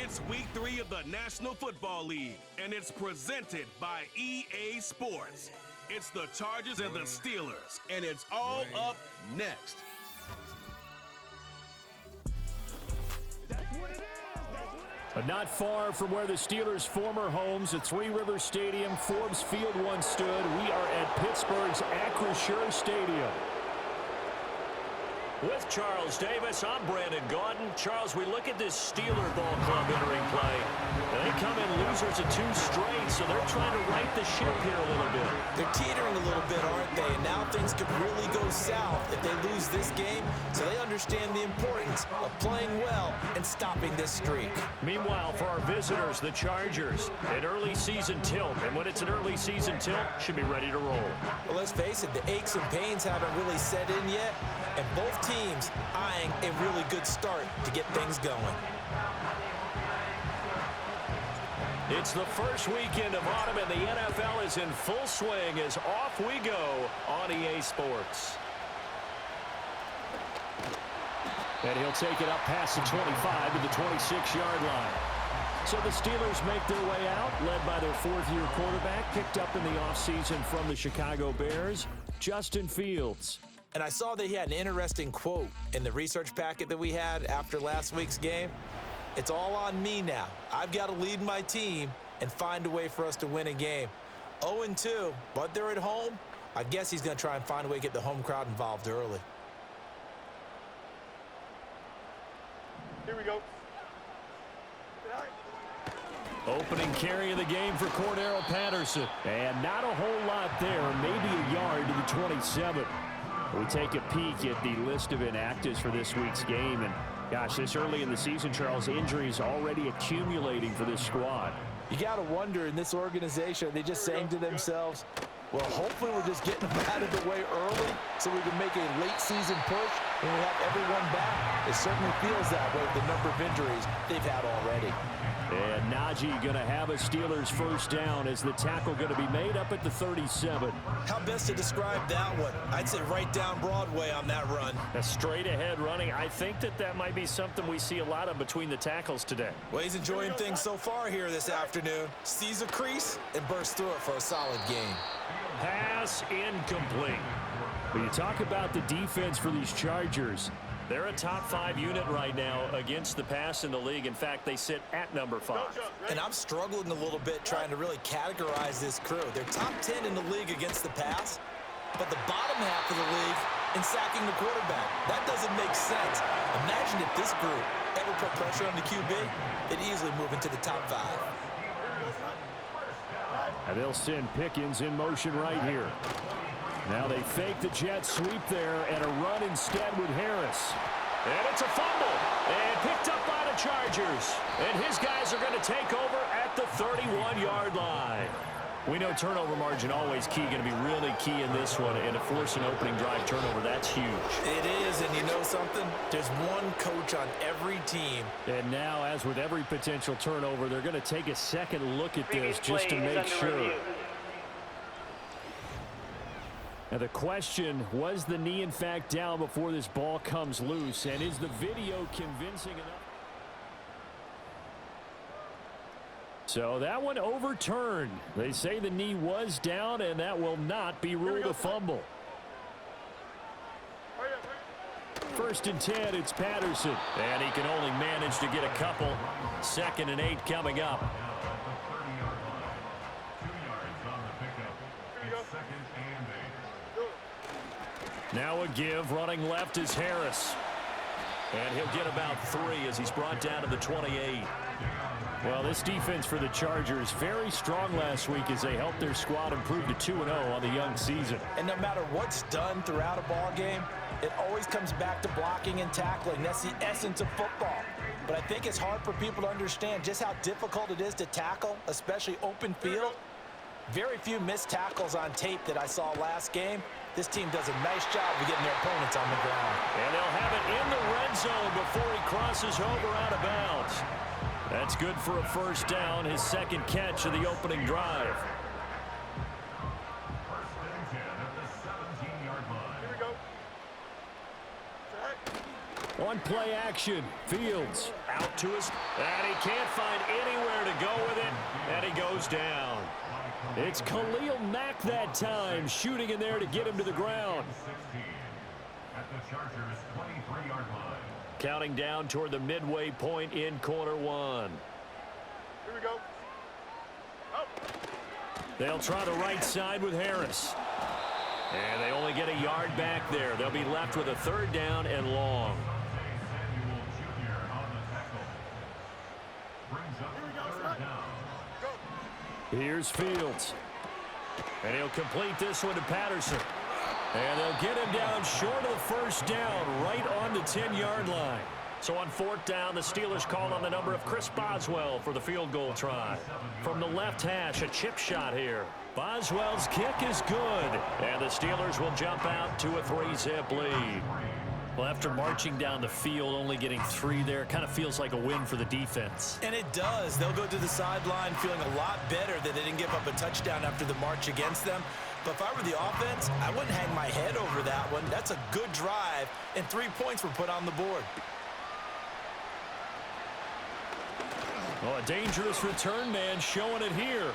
It's week 3 of the National Football League, and it's presented by EA Sports. It's the Chargers and the Steelers, and it's all up next. But not far from where the Steelers' former homes at Three Rivers Stadium, Forbes Field once stood, we are at Pittsburgh's Acrisure Stadium. With Charles Davis, I'm Brandon Gaudin. Charles, we look at this Steeler ball club entering play. They come in losers of 2 straight, so they're trying to right the ship here a little bit. They're teetering a little bit, aren't they? And now things could really go south if they lose this game, so they understand the importance of playing well and stopping this streak. Meanwhile, for our visitors, the Chargers, an early season tilt. And when it's an early season tilt, should be ready to roll. Well, let's face it, the aches and pains haven't really set in yet, and both teams eyeing a really good start to get things going. It's the first weekend of autumn, and the NFL is in full swing as off we go on EA Sports. And he'll take it up past the 25 to the 26-yard line. So the Steelers make their way out, led by their 4th-year quarterback, picked up in the offseason from the Chicago Bears, Justin Fields. And I saw that he had an interesting quote in the research packet that we had after last week's game. It's all on me now. I've got to lead my team and find a way for us to win a game. 0-2, but they're at home. I guess he's going to try and find a way to get the home crowd involved early. Here we go. Opening carry of the game for Cordero Patterson. And not a whole lot there, maybe a yard to the 27. We take a peek at the list of inactives for this week's game. And, gosh, this early in the season, Charles, injuries already accumulating for this squad. You got to wonder in this organization, are they just saying to themselves, well, hopefully we're just getting them out of the way early so we can make a late season push when we have everyone back. It certainly feels that way with the number of injuries they've had already. And Najee going to have a Steelers first down as the tackle going to be made up at the 37. How best to describe that one? I'd say right down Broadway on that run. A straight ahead running. I think that might be something we see a lot of between the tackles today. Well, he's enjoying things so far here this afternoon. Sees a crease and bursts through it for a solid gain. Pass incomplete. When you talk about the defense for these Chargers, they're a top 5 unit right now against the pass in the league. In fact, they sit at number 5. And I'm struggling a little bit trying to really categorize this crew. They're top 10 in the league against the pass, but the bottom half of the league in sacking the quarterback. That doesn't make sense. Imagine if this group ever put pressure on the QB, they'd easily move into the top 5. And they'll send Pickens in motion right here. Now they fake the jet sweep there and a run instead with Harris. And it's a fumble. And picked up by the Chargers. And his guys are going to take over at the 31-yard line. We know turnover margin always key, going to be really key in this one. And to force an opening drive turnover, that's huge. It is, and you know something? There's one coach on every team. And now, as with every potential turnover, they're going to take a second look at this just to make sure. Now the question, was the knee in fact down before this ball comes loose? And is the video convincing enough? So that one overturned. They say the knee was down, and that will not be ruled a fumble. 1st and 10, it's Patterson. And he can only manage to get a couple. 2nd and 8 coming up. Now a give, running left is Harris. And he'll get about 3 as he's brought down to the 28. Well, this defense for the Chargers, very strong last week as they helped their squad improve to 2-0 on the young season. And no matter what's done throughout a ball game, it always comes back to blocking and tackling. That's the essence of football. But I think it's hard for people to understand just how difficult it is to tackle, especially open field. Very few missed tackles on tape that I saw last game. This team does a nice job of getting their opponents on the ground. And they'll have it in the red zone before he crosses over out of bounds. That's good for a first down, his 2nd catch of the opening drive. On play action, Fields out to his, and he can't find anywhere to go with it, and he goes down. It's Khalil Mack that time, shooting in there to get him to the ground. Counting down toward the midway point in quarter one. Here we go. They'll try the right side with Harris. And they only get a yard back there. They'll be left with a third down and long. Here's Fields. And he'll complete this one to Patterson. And they'll get him down short of the first down, right on the 10-yard line. So on fourth down, the Steelers call on the number of Chris Boswell for the field goal try. From the left hash, a chip shot here. Boswell's kick is good. And the Steelers will jump out to a 3-zip lead. Well, after marching down the field, only getting 3 there, kind of feels like a win for the defense. And it does. They'll go to the sideline feeling a lot better that they didn't give up a touchdown after the march against them. But if I were the offense, I wouldn't hang my head over that one. That's a good drive, and 3 points were put on the board. Well, a dangerous return man showing it here.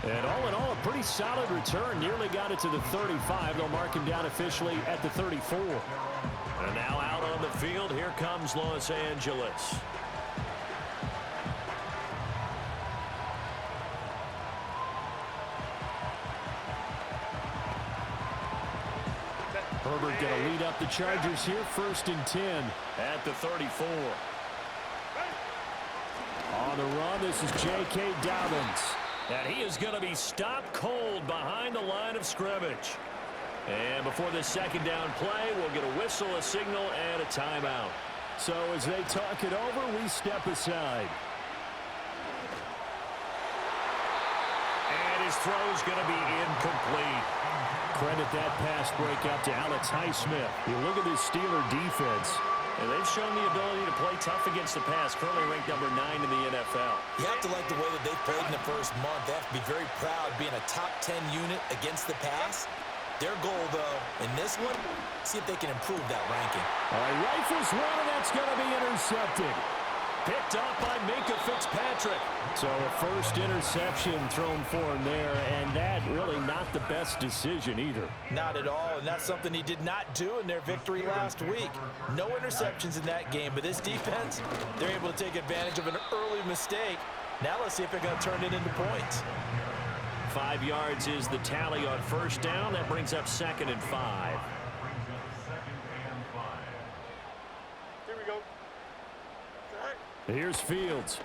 And all in all, a pretty solid return. Nearly got it to the 35. They'll mark him down officially at the 34. And now out on the field, here comes Los Angeles. Herbert going to lead up the Chargers here, 1st and 10 at the 34. On the run, this is J.K. Dobbins. And he is going to be stopped cold behind the line of scrimmage. And before the second down play, we'll get a whistle, a signal, and a timeout. So as they talk it over, we step aside. And his throw's going to be incomplete. Credit that pass breakup to Alex Highsmith. You look at this Steeler defense. And they've shown the ability to play tough against the pass, currently ranked number 9 in the NFL. You have to like the way that they've played in the first month. They have to be very proud being a top 10 unit against the pass. Their goal, though, in this one, see if they can improve that ranking. All right, rifles one, and that's going to be intercepted. Picked up by Minkah Fitzpatrick. So a first interception thrown for him there, and that really not the best decision either. Not at all, and that's something he did not do in their victory last week. No interceptions in that game, but this defense, they're able to take advantage of an early mistake. Now let's see if they're going to turn it into points. 5 yards is the tally on first down. That brings up 2nd and 5. Here we go. Here's Fields.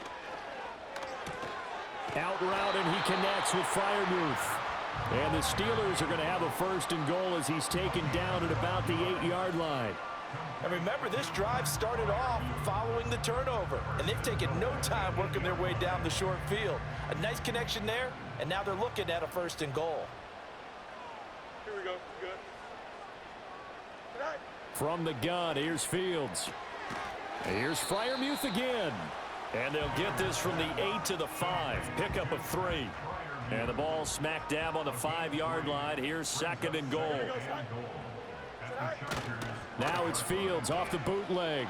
Out route, and he connects with Freiermuth. And the Steelers are going to have a 1st and goal as he's taken down at about the 8-yard line. And remember, this drive started off following the turnover, and they've taken no time working their way down the short field. A nice connection there, and now they're looking at a 1st and goal. Here we go. Good. From the gun, here's Fields. Here's Freiermuth again. And they'll get this from the 8 to the 5. Pickup of 3. And the ball smack dab on the 5-yard line. Here's 2nd and goal. Now it's Fields off the bootleg.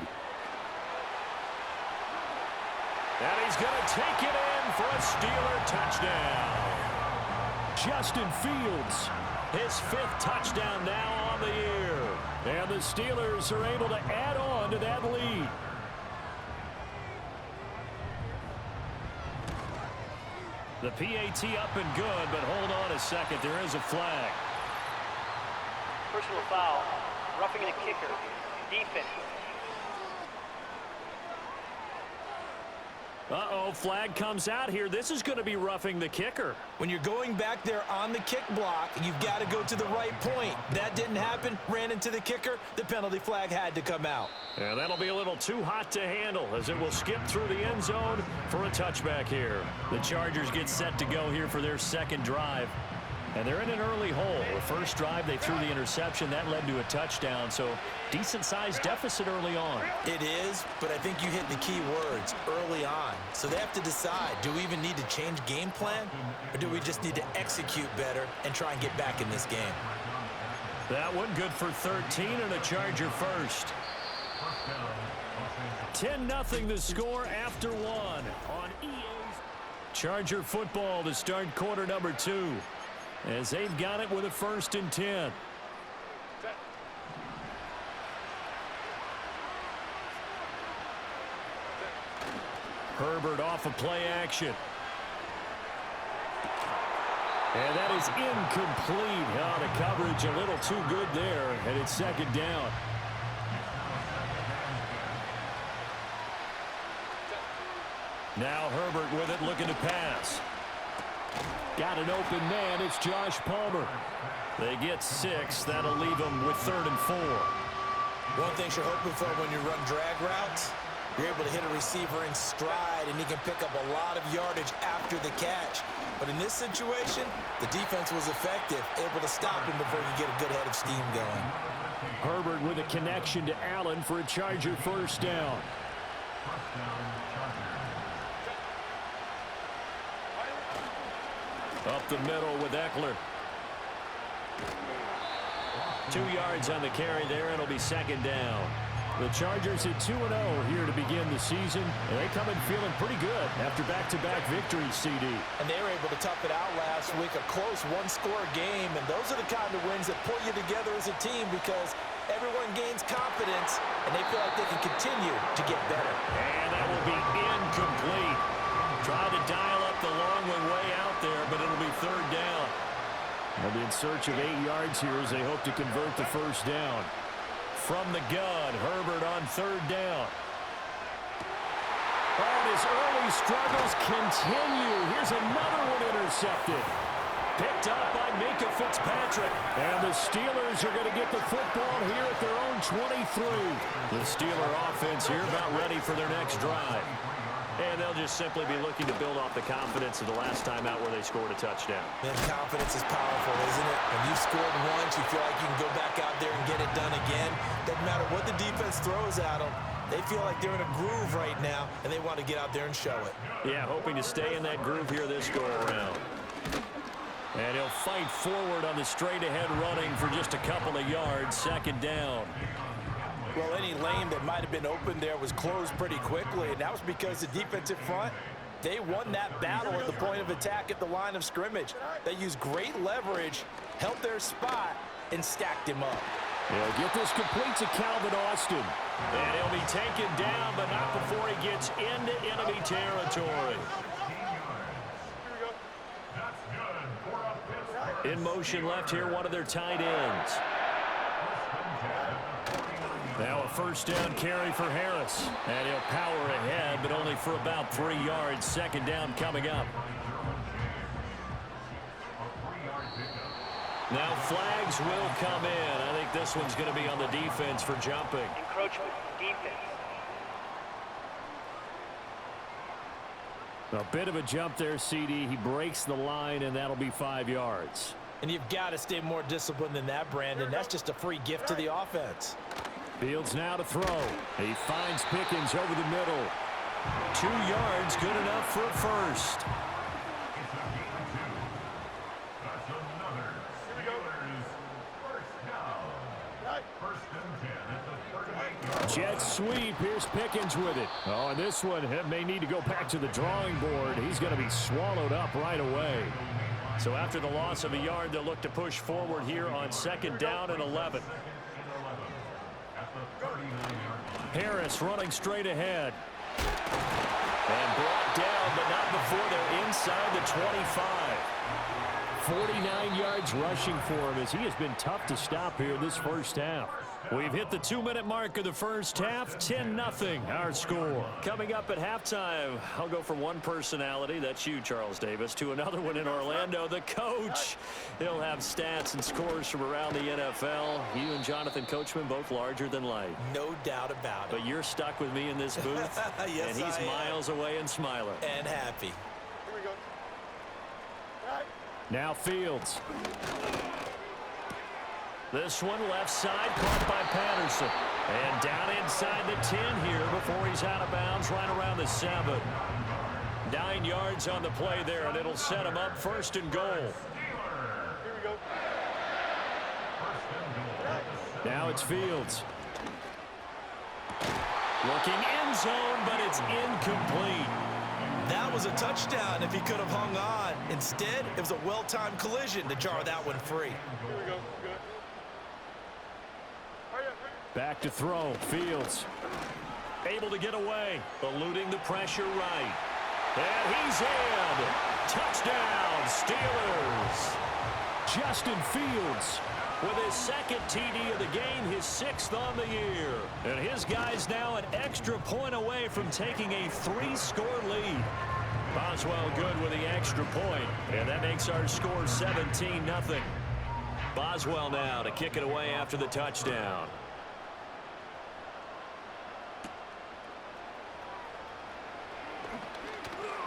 And he's going to take it in for a Steeler touchdown. Justin Fields, his 5th touchdown now on the year. And the Steelers are able to add on to that lead. The PAT up and good, but hold on a second. There is a flag. Personal foul. Roughing the kicker. Defense. Uh-oh, flag comes out here. This is going to be roughing the kicker. When you're going back there on the kick block, you've got to go to the right point. That didn't happen. Ran into the kicker. The penalty flag had to come out. Yeah, that'll be a little too hot to handle as it will skip through the end zone for a touchback here. The Chargers get set to go here for their 2nd drive. And they're in an early hole. The first drive, they threw the interception. That led to a touchdown, so decent-sized deficit early on. It is, but I think you hit the key words, early on. So they have to decide, do we even need to change game plan, or do we just need to execute better and try and get back in this game? That one good for 13 and a Charger first. 10-0 the score after one on EA's Charger football to start quarter number 2 as they've got it with a 1st and 10. Herbert off of play action. And that is incomplete. Oh, the coverage a little too good there, and it's 2nd down. Now Herbert with it, looking to pass. Got an open man. It's Josh Palmer. They get 6. That'll leave them with 3rd and 4. One thing you're hoping for when you run drag routes, you're able to hit a receiver in stride, and he can pick up a lot of yardage after the catch. But in this situation, the defense was effective, able to stop him before you get a good head of steam going. Herbert with a connection to Allen for a Charger 1st down. Up the middle with Eckler. 2 yards on the carry there. It'll be 2nd down. The Chargers at 2-0 here to begin the season. And they come in feeling pretty good after back-to-back victories, CD. And they were able to tough it out last week, a close one-score game. And those are the kind of wins that pull you together as a team because everyone gains confidence and they feel like they can continue to get better. And that will be incomplete. Try to dial up the long one way out there, but it'll be 3rd down. They'll be in search of 8 yards here as they hope to convert the 1st down. From the gun, Herbert on 3rd down. Oh, and his early struggles continue. Here's another one intercepted. Picked up by Minka Fitzpatrick. And the Steelers are going to get the football here at their own 23. The Steeler offense here about ready for their next drive. And they'll just simply be looking to build off the confidence of the last time out where they scored a touchdown. Man, confidence is powerful, isn't it? When you scored once, you feel like you can go back out there and get it done again. Doesn't matter what the defense throws at them. They feel like they're in a groove right now, and they want to get out there and show it. Yeah, hoping to stay in that groove here this go-around. And he'll fight forward on the straight-ahead running for just a couple of yards. 2nd down. Well, any lane that might have been open there was closed pretty quickly, and that was because the defensive front, they won that battle at the point of attack at the line of scrimmage. They used great leverage, held their spot, and stacked him up. He'll get this complete to Calvin Austin. And he'll be taken down, but not before he gets into enemy territory. In motion left here, one of their tight ends. Now a 1st down carry for Harris. And he'll power ahead, but only for about 3 yards. 2nd down coming up. Now flags will come in. I think this one's going to be on the defense for jumping. Encroachment, defense. A bit of a jump there, CD. He breaks the line, and that'll be 5 yards. And you've got to stay more disciplined than that, Brandon. That's just a free gift to the offense. Fields now to throw. He finds Pickens over the middle. 2 yards, good enough for a 1st. Jet sweep. Here's Pickens with it. Oh, and this one may need to go back to the drawing board. He's going to be swallowed up right away. So after the loss of a yard, they'll look to push forward here on 2nd down and 11. Harris running straight ahead. And brought down, but not before they're inside the 25. 49 yards rushing for him as he has been tough to stop here this 1st half. We've hit the 2-minute mark of the 1st half. 10-0 our score. Coming up at halftime, I'll go from one personality, that's you, Charles Davis, to another one in Orlando, the coach. He'll have stats and scores from around the NFL. You and Jonathan Coachman both larger than life. No doubt about it. But you're stuck with me in this booth. Yes, and he's miles away and smiling. And happy. Here we go. Now Fields. This one left side, caught by Patterson. And down inside the 10 here before he's out of bounds, right around the 7. 9 yards on the play there, and it'll set him up 1st and goal. Here we go. Now it's Fields. Looking end zone, but it's incomplete. That was a touchdown if he could have hung on. Instead, it was a well-timed collision to jar that one free. Here we go. Good. Hurry up, hurry up. Back to throw. Fields able to get away, eluding the pressure right. And he's in. Touchdown, Steelers. Justin Fields with his second TD of the game, his 6th on the year. And his guys now an extra point away from taking a 3-score lead. Boswell good with the extra point, and that makes our score 17-0. Boswell now to kick it away after the touchdown.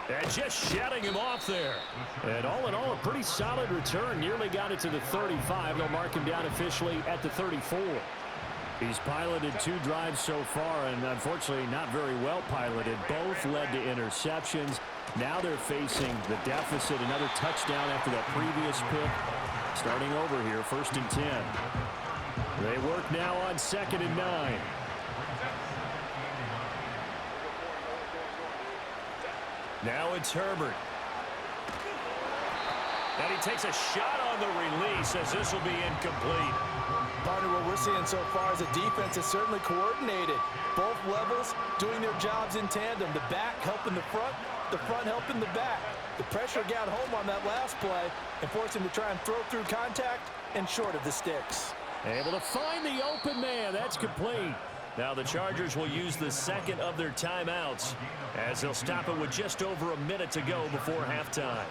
And just shutting him off there. And all in all, a pretty solid return. Nearly got it to the 35. They'll mark him down officially at the 34. He's piloted 2 drives so far, and unfortunately not very well piloted. Both led to interceptions. Now they're facing the deficit. Another touchdown after that previous pick. Starting over here, 1st and 10. They work now on 2nd and 9. Now it's Herbert. And he takes a shot on the release as this will be incomplete. Partner, what we're seeing so far is a defense that's certainly coordinated. Both levels doing their jobs in tandem. The back helping the front helping the back. The pressure got home on that last play and forced him to try and throw through contact and short of the sticks. Able to find the open man. That's complete. Now the Chargers will use the 2nd of their timeouts as they'll stop it with just over a minute to go before halftime.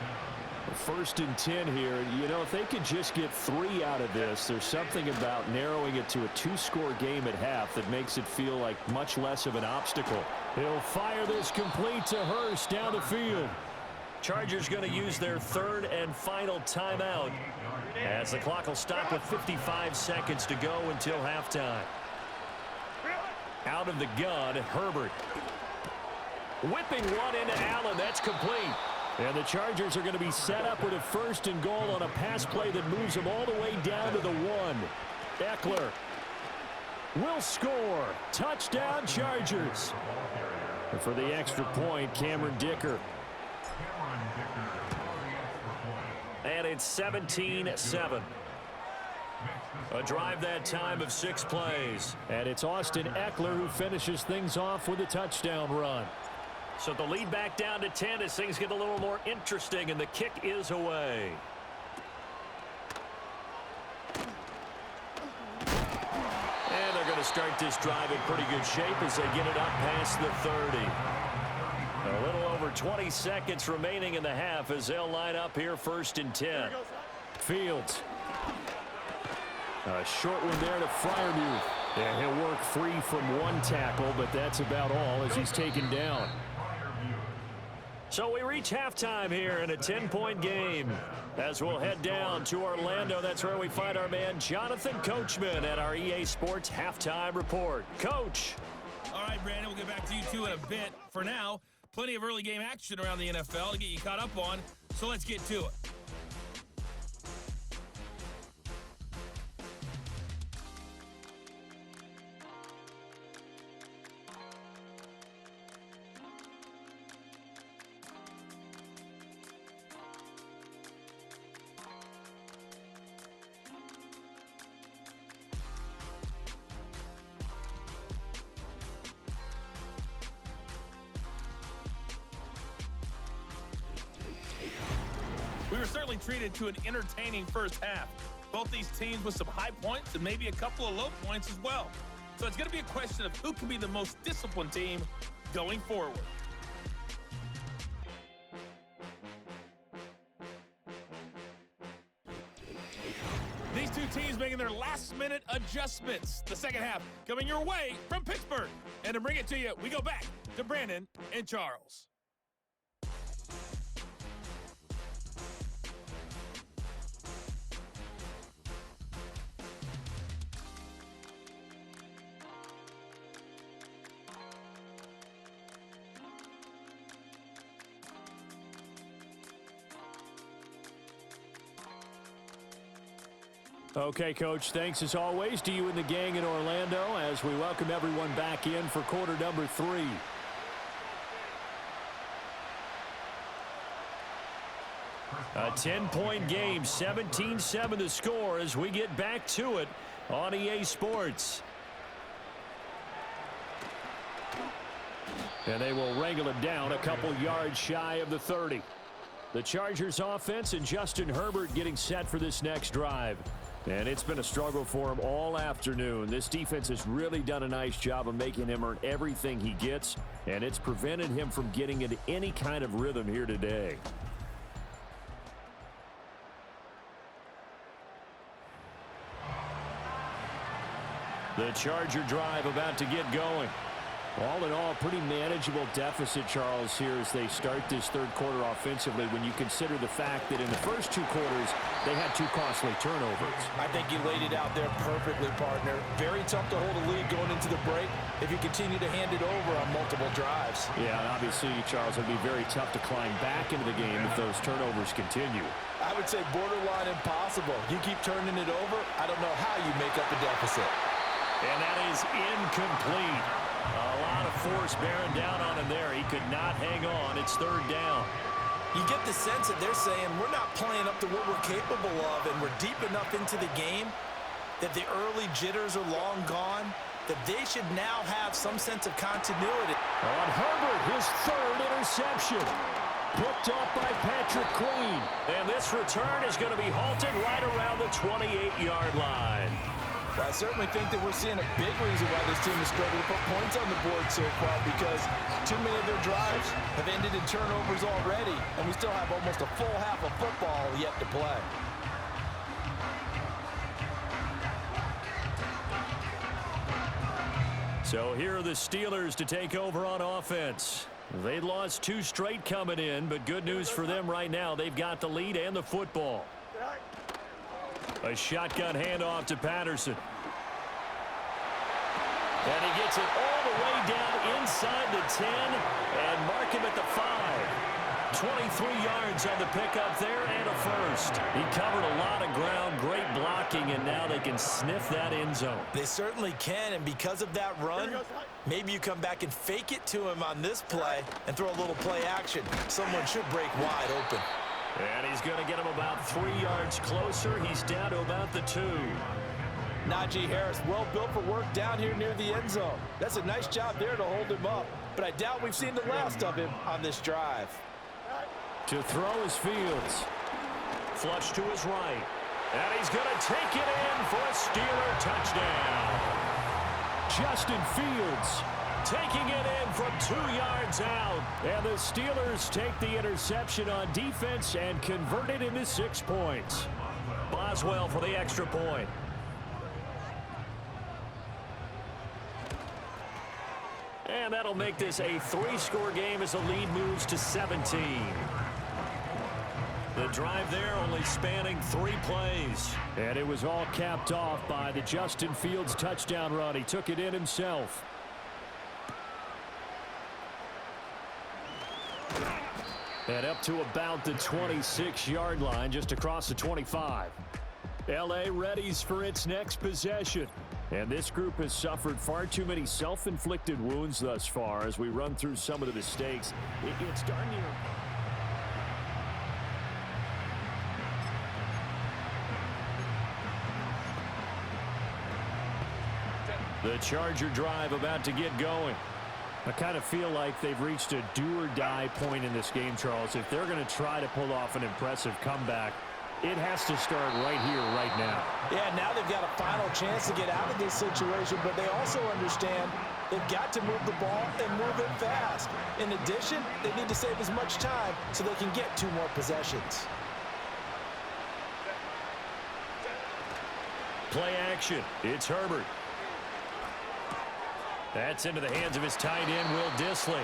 1st and 10 here. You know, if they could just get 3 out of this, there's something about narrowing it to a 2-score game at half that makes it feel like much less of an obstacle. He'll fire this complete to Hurst down the field. Chargers going to use their 3rd and final timeout as the clock will stop with 55 seconds to go until halftime. Out of the gun, Herbert. Whipping one into Allen. That's complete. And the Chargers are going to be set up with a 1st and goal on a pass play that moves them all the way down to the 1. Eckler will score. Touchdown, Chargers. And for the extra point, Cameron Dicker. And it's 17-7. A drive that time of 6 plays. And it's Austin Eckler who finishes things off with a touchdown run. So the lead back down to 10 as things get a little more interesting, and the kick is away. And they're going to start this drive in pretty good shape as they get it up past the 30. A little over 20 seconds remaining in the half as they'll line up here 1st and 10. Fields. A short one there to Freiermuth. And he'll work free from 1 tackle, but that's about all as he's taken down. So we reach halftime here in a 10-point game. As we'll head down to Orlando, that's where we find our man Jonathan Coachman at our EA Sports Halftime Report. Coach. All right, Brandon, we'll get back to you two in a bit. For now, plenty of early game action around the NFL to get you caught up on, so let's get to it. We were certainly treated to an entertaining first half. Both these teams with some high points and maybe a couple of low points as well. So it's going to be a question of who can be the most disciplined team going forward. These two teams making their last-minute adjustments. The second half coming your way from Pittsburgh. And to bring it to you, we go back to Brandon and Charles. Okay, Coach, thanks as always to you and the gang in Orlando as we welcome everyone back in for quarter number 3. A 10-point game, 17-7 the score as we get back to it on EA Sports. And they will wrangle it down a couple yards shy of the 30. The Chargers offense and Justin Herbert getting set for this next drive. And it's been a struggle for him all afternoon. This defense has really done a nice job of making him earn everything he gets, and it's prevented him from getting into any kind of rhythm here today. The Charger drive about to get going. All in all, pretty manageable deficit, Charles, here as they start this third quarter offensively when you consider the fact that in the first 2 quarters, they had 2 costly turnovers. I think you laid it out there perfectly, partner. Very tough to hold a lead going into the break if you continue to hand it over on multiple drives. Yeah, and obviously, Charles, it would be very tough to climb back into the game if those turnovers continue. I would say borderline impossible. You keep turning it over, I don't know how you make up a deficit. And that is incomplete. A lot of force bearing down on him there. He could not hang on. It's third down. You get the sense that they're saying we're not playing up to what we're capable of, and we're deep enough into the game that the early jitters are long gone, that they should now have some sense of continuity. On Herbert, his 3rd interception. Picked up by Patrick Queen. And this return is going to be halted right around the 28-yard line. Well, I certainly think that we're seeing a big reason why this team has struggled to put points on the board so far, because too many of their drives have ended in turnovers already, and we still have almost a full half of football yet to play. So here are the Steelers to take over on offense. They lost 2 straight coming in, but good news for them right now. They've got the lead and the football. A shotgun handoff to Patterson. And he gets it all the way down inside the 10 and mark him at the 5. 23 yards on the pickup there and a first. He covered a lot of ground, great blocking, and now they can sniff that end zone. They certainly can, and because of that run, maybe you come back and fake it to him on this play and throw a little play action. Someone should break wide open. And he's going to get him about 3 yards closer. He's down to about the 2. Najee Harris, well built for work down here near the end zone. That's a nice job there to hold him up, but I doubt we've seen the last of him on this drive. To throw is Fields. Flush to his right. And he's going to take it in for a Steeler touchdown. Justin Fields taking it in from 2 yards out. And the Steelers take the interception on defense and convert it into 6 points. Boswell for the extra point. And that'll make this a 3-score game as the lead moves to 17. The drive there only spanning 3 plays. And it was all capped off by the Justin Fields touchdown run. He took it in himself. And up to about the 26-yard line, just across the 25. L.A. readies for its next possession. And this group has suffered far too many self-inflicted wounds thus far as we run through some of the mistakes. It's darn near. The Charger drive about to get going. I kind of feel like they've reached a do-or-die point in this game, Charles. If they're going to try to pull off an impressive comeback, it has to start right here, right now. Yeah, now they've got a final chance to get out of this situation, but they also understand they've got to move the ball and move it fast. In addition, they need to save as much time so they can get 2 more possessions. Play action. It's Herbert. That's into the hands of his tight end, Will Dissly.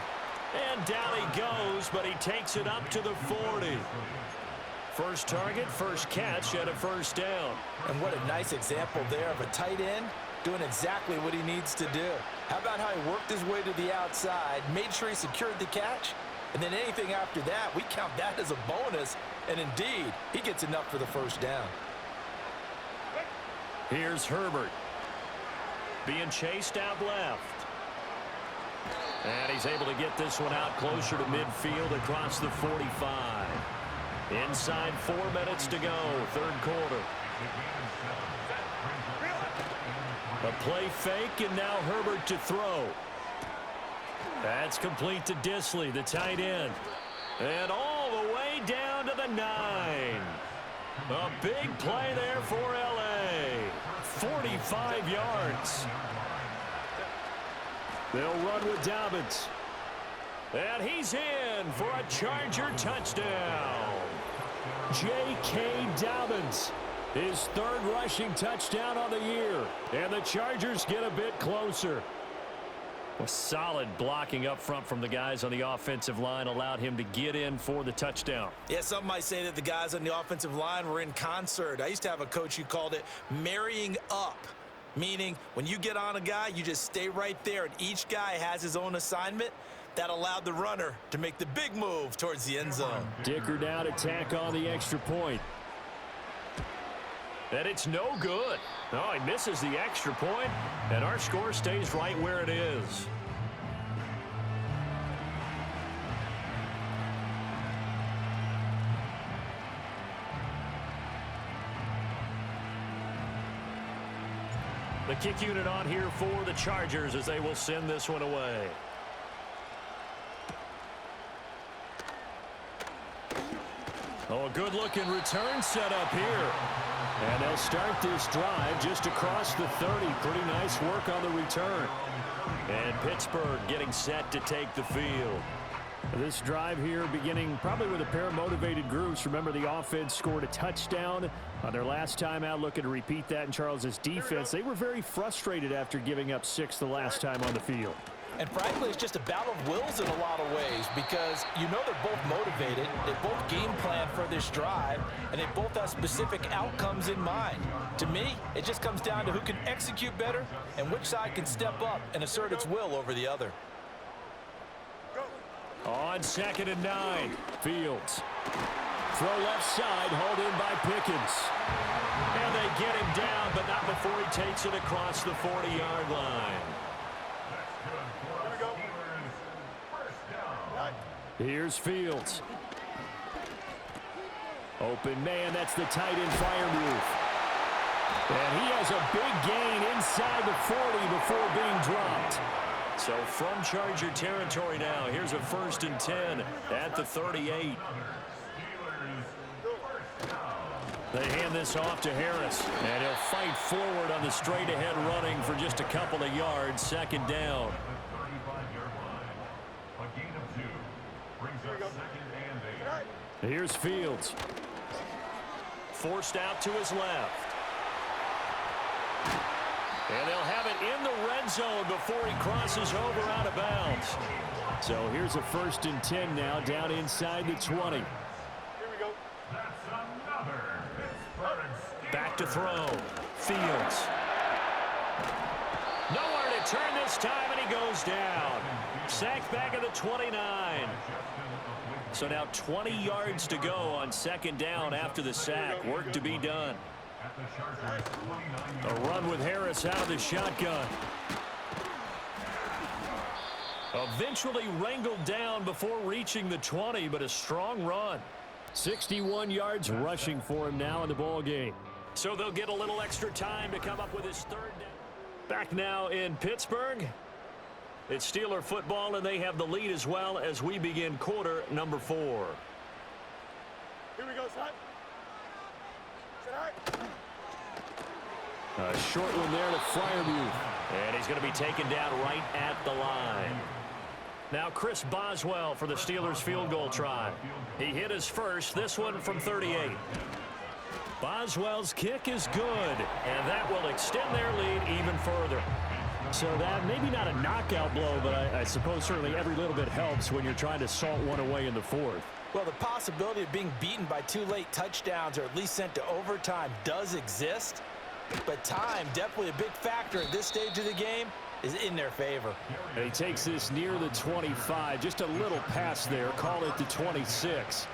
And down he goes, but he takes it up to the 40. First target, first catch, and a first down. And what a nice example there of a tight end doing exactly what he needs to do. How about how he worked his way to the outside, made sure he secured the catch, and then anything after that, we count that as a bonus. And indeed, he gets enough for the first down. Here's Herbert. Being chased out left. And he's able to get this one out closer to midfield across the 45. Inside 4 minutes to go, third quarter. A play fake, and now Herbert to throw. That's complete to Disley, the tight end. And all the way down to the 9. A big play there for L.A. 45 yards. They'll run with Dobbins. And he's in for a Charger touchdown. J.K. Dobbins, his third rushing touchdown on the year. And the Chargers get a bit closer. A solid blocking up front from the guys on the offensive line allowed him to get in for the touchdown. Yeah, some might say that the guys on the offensive line were in concert. I used to have a coach who called it marrying up, meaning when you get on a guy, you just stay right there, and each guy has his own assignment. That allowed the runner to make the big move towards the end zone. Dicker down to tack on the extra point. And it's no good. Oh, he misses the extra point, and our score stays right where it is. The kick unit on here for the Chargers as they will send this one away. Oh, a good-looking return set up here. And they'll start this drive just across the 30. Pretty nice work on the return. And Pittsburgh getting set to take the field. This drive here beginning probably with a pair of motivated groups. Remember, the offense scored a touchdown on their last time out, looking to repeat that in Charles's defense. They were very frustrated after giving up 6 the last time on the field. And frankly, it's just a battle of wills in a lot of ways because you know they're both motivated, they both game plan for this drive, and they both have specific outcomes in mind. To me, it just comes down to who can execute better and which side can step up and assert its will over the other. On 2nd and 9, Fields. Throw left side, hauled in by Pickens. And they get him down, but not before he takes it across the 40-yard line. Here's Fields. Open man, that's the tight end fire move. And he has a big gain inside the 40 before being dropped. So from Charger territory now, here's a 1st and 10 at the 38. They hand this off to Harris, and he'll fight forward on the straight-ahead running for just a couple of yards, 2nd down. Here's Fields. Forced out to his left. And they'll have it in the red zone before he crosses over out of bounds. So here's a 1st and 10 now, down inside the 20. Here we go. Back to throw. Fields. Nowhere to turn this time, and he goes down. Sacked back at the 29. So now 20 yards to go on 2nd down after the sack. Work to be done. A run with Harris out of the shotgun. Eventually wrangled down before reaching the 20, but a strong run. 61 yards rushing for him now in the ball game. So they'll get a little extra time to come up with his 3rd down. Back now in Pittsburgh. It's Steeler football, and they have the lead as well as we begin quarter number 4. Here we go, son. A short one there to Freiermuth. And he's going to be taken down right at the line. Now Chris Boswell for the Steelers field goal try. He hit his first, this one from 38. Boswell's kick is good, and that will extend their lead even further. So that maybe not a knockout blow, but I suppose certainly every little bit helps when you're trying to salt one away in the 4th. Well, the possibility of being beaten by 2 late touchdowns or at least sent to overtime does exist, but time, definitely a big factor at this stage of the game, is in their favor. And he takes this near the 25, just a little pass there, call it the 26.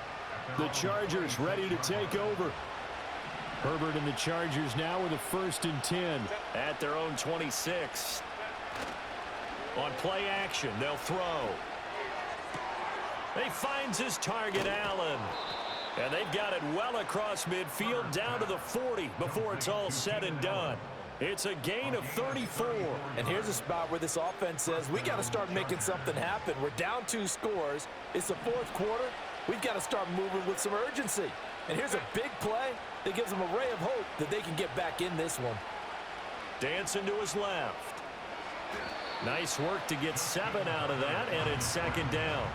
The Chargers ready to take over. Herbert and the Chargers now with a 1st and 10 at their own 26. On play action, they'll throw. He finds his target, Allen. And they've got it well across midfield down to the 40 before it's all said and done. It's a gain of 34. And here's a spot where this offense says, we got to start making something happen. We're down 2 scores. It's the 4th quarter. We've got to start moving with some urgency. And here's a big play that gives them a ray of hope that they can get back in this one. Dancing to his left. Nice work to get 7 out of that, and it's 2nd down.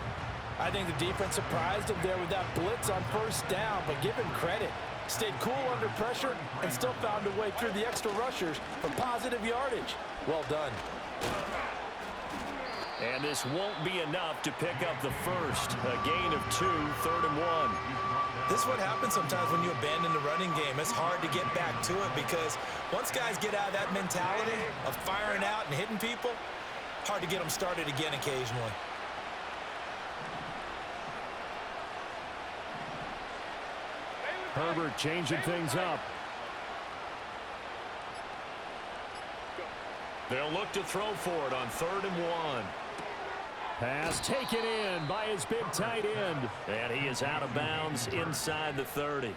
I think the defense surprised him there with that blitz on 1st down, but give him credit. Stayed cool under pressure and still found a way through the extra rushers for positive yardage. Well done. And this won't be enough to pick up the first. A gain of 2, 3rd and 1. This is what happens sometimes when you abandon the running game. It's hard to get back to it because once guys get out of that mentality of firing out and hitting people, hard to get them started again occasionally. Herbert changing things up. They'll look to throw for it on 3rd and 1. Pass taken in by his big tight end. And he is out of bounds inside the 30.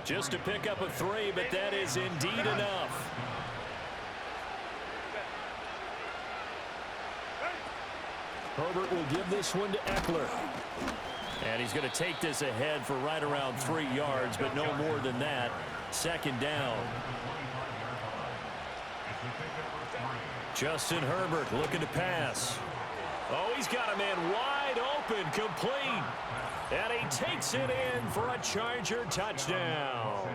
Just to pick up a 3, but that is indeed enough. Herbert will give this one to Eckler. And he's going to take this ahead for right around 3 yards, but no more than that. 2nd down. Justin Herbert looking to pass. Oh, he's got a man wide open, complete. And he takes it in for a Charger touchdown.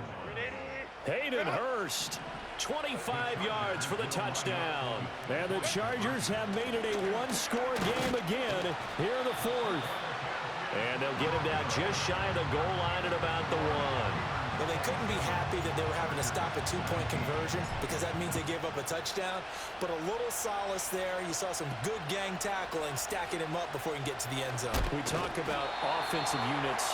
Hayden Hurst, 25 yards for the touchdown. And the Chargers have made it a 1-score game again here in the 4th. And they'll get him down just shy of the goal line at about the 1. Well, they couldn't be happy that they were having to stop a 2-point conversion because that means they gave up a touchdown. But a little solace there. You saw some good gang tackling, stacking him up before he can get to the end zone. We talk about offensive units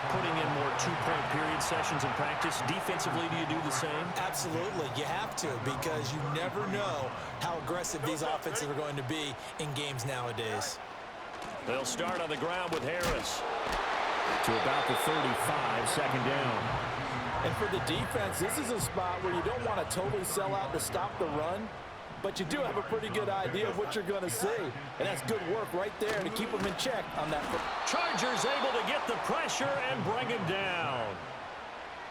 putting in more 2-point period sessions in practice. Defensively, do you do the same? Absolutely. You have to because you never know how aggressive these offenses are going to be in games nowadays. They'll start on the ground with Harris. To about the 35, 2nd down. And for the defense, this is a spot where you don't want to totally sell out to stop the run, but you do have a pretty good idea of what you're going to see. And that's good work right there to keep them in check on that. Chargers able to get the pressure and bring him down.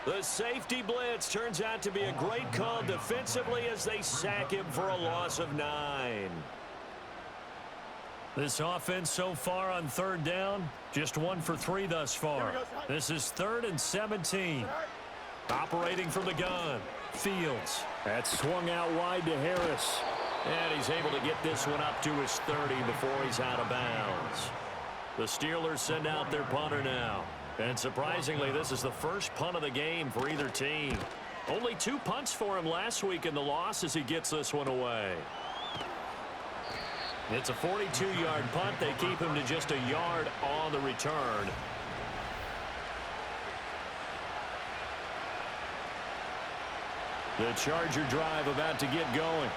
The safety blitz turns out to be a great call defensively as they sack him for a loss of 9. This offense so far on 3rd down, just 1 for 3 thus far. This is 3rd and 17. Operating from the gun, Fields. That's swung out wide to Harris. And he's able to get this one up to his 30 before he's out of bounds. The Steelers send out their punter now. And surprisingly, this is the first punt of the game for either team. Only 2 punts for him last week in the loss as he gets this one away. It's a 42-yard punt. They keep him to just a yard on the return. The Charger drive about to get going.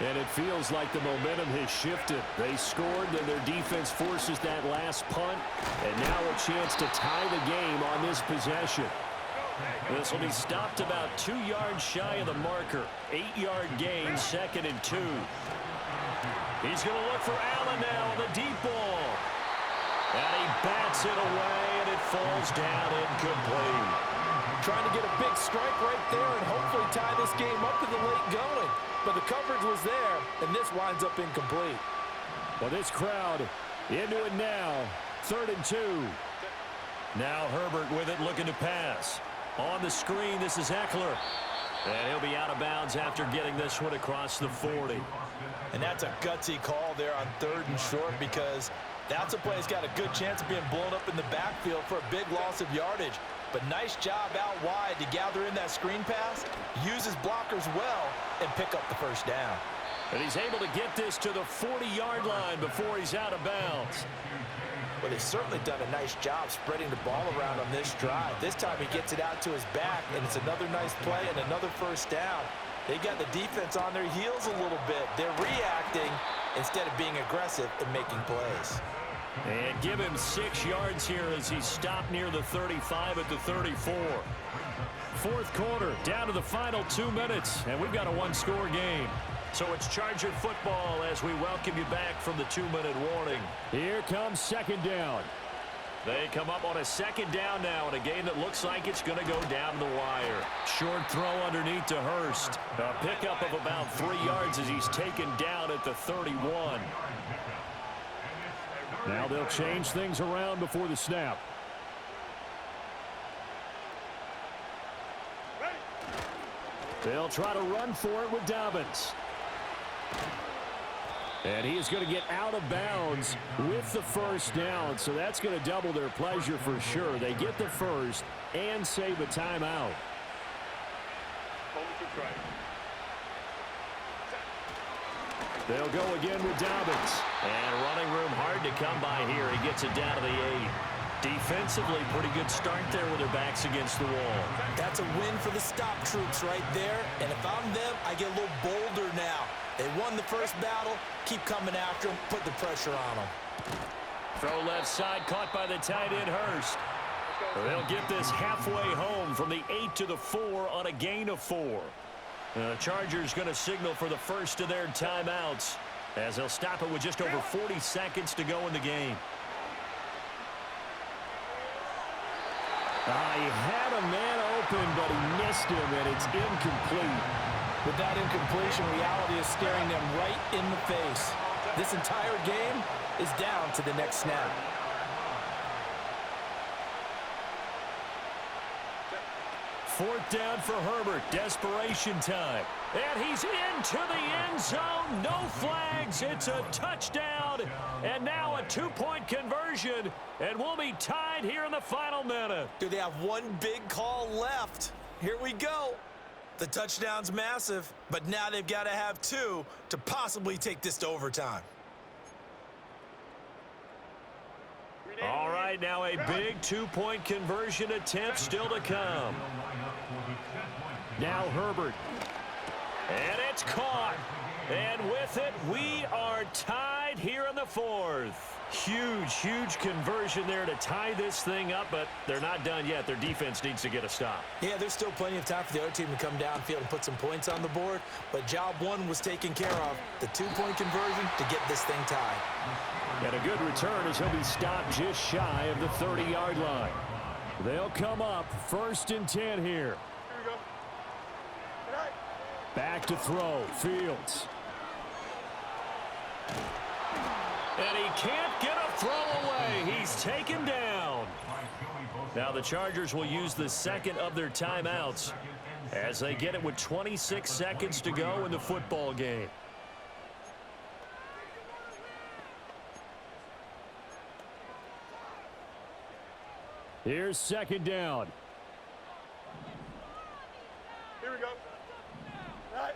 And it feels like the momentum has shifted. They scored, then their defense forces that last punt. And now a chance to tie the game on this possession. This will be stopped about 2 yards shy of the marker. 8-yard gain, 2nd and 2. He's going to look for Allen now on the deep ball. And he bats it away, and it falls down incomplete. Trying to get a big strike right there and hopefully tie this game up in the late going. But the coverage was there, and this winds up incomplete. Well, this crowd into it now. 3rd and 2. Now Herbert with it, looking to pass. On the screen, this is Eckler. And he'll be out of bounds after getting this one across the 40. And that's a gutsy call there on 3rd and short because that's a play that's got a good chance of being blown up in the backfield for a big loss of yardage. But nice job out wide to gather in that screen pass, use his blockers well, and pick up the 1st down. And he's able to get this to the 40-yard line before he's out of bounds. Well, they've certainly done a nice job spreading the ball around on this drive. This time he gets it out to his back, and it's another nice play and another first down. They got the defense on their heels a little bit. They're reacting instead of being aggressive and making plays. And give him 6 yards here as he stopped near the 35 at the 34. Fourth quarter, down to the final 2 minutes, and we've got a one-score game. So it's Charger football as we welcome you back from the 2-minute warning. Here comes second down. They come up on a second down now in a game that looks like it's going to go down the wire. Short throw underneath to Hurst. A pickup of about 3 yards as he's taken down at the 31. Now they'll change things around before the snap. They'll try to run for it with Dobbins. And he is going to get out of bounds with the first down, so that's going to double their pleasure for sure. They get the first and save a timeout. They'll go again with Dobbins. And running room hard to come by here. He gets it down to the 8. Defensively, pretty good start there with their backs against the wall. That's a win for the stop troops right there. And if I'm them, I get a little bolder now. They won the first battle. Keep coming after them. Put the pressure on them. Throw left side, caught by the tight end Hurst. They'll get this halfway home from the 8 to the 4 on a gain of 4. The Chargers going to signal for the first of their timeouts as they'll stop it with just over 40 seconds to go in the game. He had a man open, but he missed him, and it's incomplete. With that incompletion, reality is staring them right in the face. This entire game is down to the next snap. Fourth down for Herbert. Desperation time. And he's into the end zone. No flags. It's a touchdown. And now a 2-point conversion. And we'll be tied here in the final minute. Do they have one big call left? Here we go. The touchdown's massive, but now they've got to have 2 to possibly take this to overtime. All right, now a big 2-point conversion attempt still to come. Now Herbert. And it's caught. And with it, we are tied here in the fourth. Huge conversion there to tie this thing up, but they're not done yet. Their defense needs to get a stop. Yeah, there's still plenty of time for the other team to come downfield and put some points on the board, but job 1 was taken care of. The 2-point conversion to get this thing tied. And a good return as he'll be stopped just shy of the 30-yard line. They'll come up 1st and 10 here. Here we go. Back to throw. Fields. And he can't get a throw away. He's taken down. Now the Chargers will use the second of their timeouts as they get it with 26 seconds to go in the football game. Here's second down. Here we go. Right.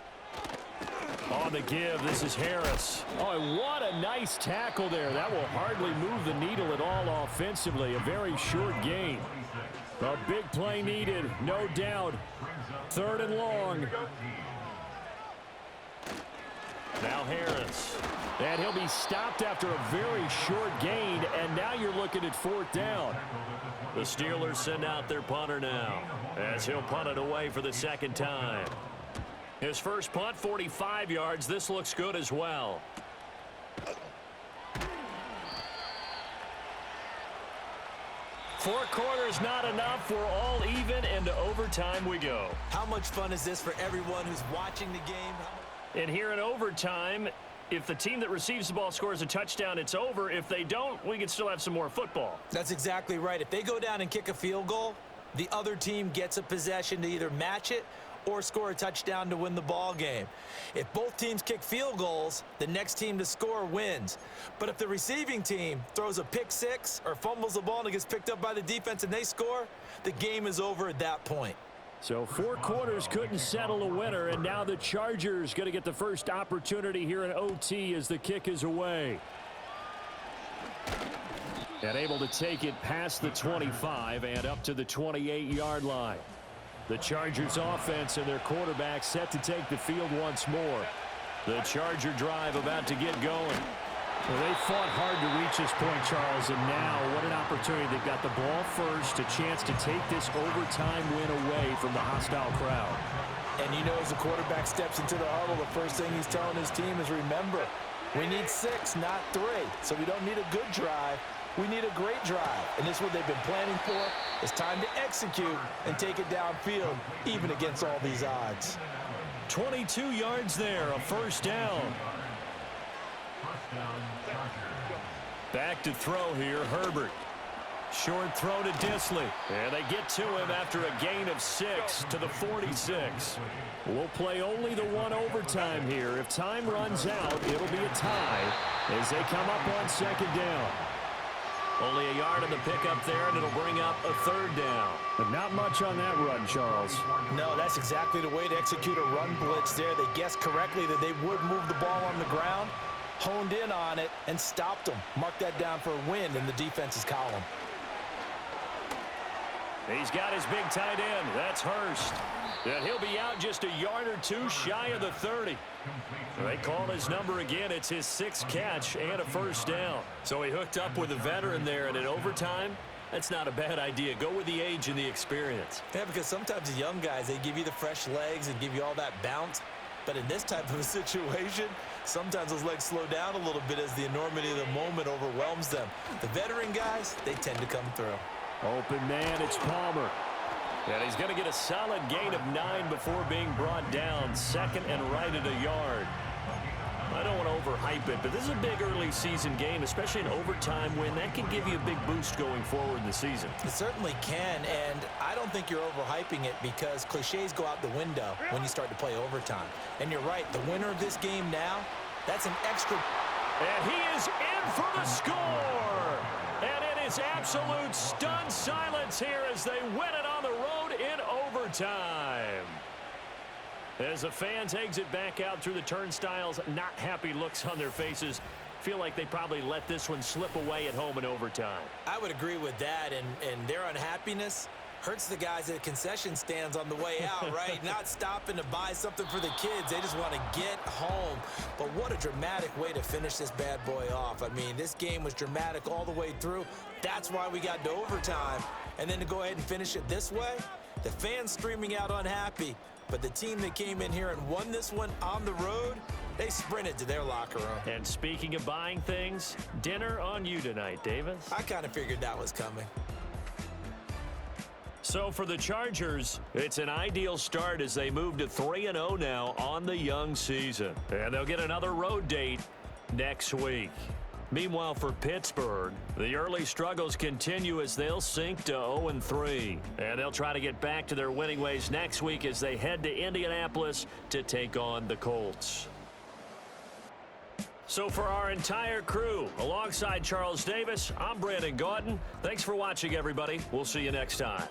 On the give, this is Harris. Oh, and what a nice tackle there. That will hardly move the needle at all offensively. A very short game. A big play needed, no doubt. 3rd and long. Now Harris. And he'll be stopped after a very short gain, and now you're looking at 4th down. The Steelers send out their punter now as he'll punt it away for the second time. His first punt, 45 yards. This looks good as well. Four quarters not enough. We're all even, and to overtime we go. How much fun is this for everyone who's watching the game? And here in overtime, if the team that receives the ball scores a touchdown, it's over. If they don't, we can still have some more football. That's exactly right. If they go down and kick a field goal, the other team gets a possession to either match it or score a touchdown to win the ball game. If both teams kick field goals, the next team to score wins. But if the receiving team throws a pick six or fumbles the ball and it gets picked up by the defense and they score, the game is over at that point. So 4 quarters couldn't settle a winner, and now the Chargers going to get the first opportunity here in OT as the kick is away. And able to take it past the 25 and up to the 28-yard line. The Chargers offense and their quarterback set to take the field once more. The Charger drive about to get going. Well, they fought hard to reach this point, Charles, and now what an opportunity. They've got the ball first, a chance to take this overtime win away from the hostile crowd. And you know, as the quarterback steps into the huddle, the first thing he's telling his team is, remember, we need 6, not 3. So we don't need a good drive. We need a great drive. And this is what they've been planning for. It's time to execute and take it downfield, even against all these odds. 22 yards there, a first down. Back to throw here, Herbert. Short throw to Disley. And they get to him after a gain of 6 to the 46. We'll play only the one overtime here. If time runs out, it'll be a tie as they come up on second down. Only a yard on the pickup there, and it'll bring up a third down. But not much on that run, Charles. No, that's exactly the way to execute a run blitz there. They guessed correctly that they would move the ball on the ground, honed in on it, and stopped them. Mark that down for a win in the defense's column. He's got his big tight end. That's Hurst. And he'll be out just a yard or two shy of the 30. They call his number again. It's his 6th catch and a first down. So he hooked up with a veteran there, and in overtime, that's not a bad idea. Go with the age and the experience. Yeah, because sometimes the young guys, they give you the fresh legs and give you all that bounce. But in this type of a situation, sometimes those legs slow down a little bit as the enormity of the moment overwhelms them. The veteran guys, they tend to come through. Open man, it's Palmer. And he's going to get a solid gain of 9 before being brought down. Second and right at a yard. I don't want to overhype it, but this is a big early season game, especially an overtime win. That can give you a big boost going forward in the season. It certainly can, and I don't think you're overhyping it because cliches go out the window when you start to play overtime. And you're right, the winner of this game now, that's an extra. And he is in for the score. And it is absolute stunned silence here as they win it on the road in overtime. As the fans exit back out through the turnstiles, not happy looks on their faces. Feel like they probably let this one slip away at home in overtime. I would agree with that, and their unhappiness hurts the guys at concession stands on the way out, right? Not stopping to buy something for the kids. They just want to get home. But what a dramatic way to finish this bad boy off. I mean, this game was dramatic all the way through. That's why we got to overtime. And then to go ahead and finish it this way, the fans streaming out unhappy. But the team that came in here and won this one on the road, they sprinted to their locker room. And speaking of buying things, dinner on you tonight, Davis. I kind of figured that was coming. So for the Chargers, it's an ideal start as they move to 3-0 now on the young season. And they'll get another road date next week. Meanwhile, for Pittsburgh, the early struggles continue as they'll sink to 0-3. And they'll try to get back to their winning ways next week as they head to Indianapolis to take on the Colts. So for our entire crew, alongside Charles Davis, I'm Brandon Gautin. Thanks for watching, everybody. We'll see you next time.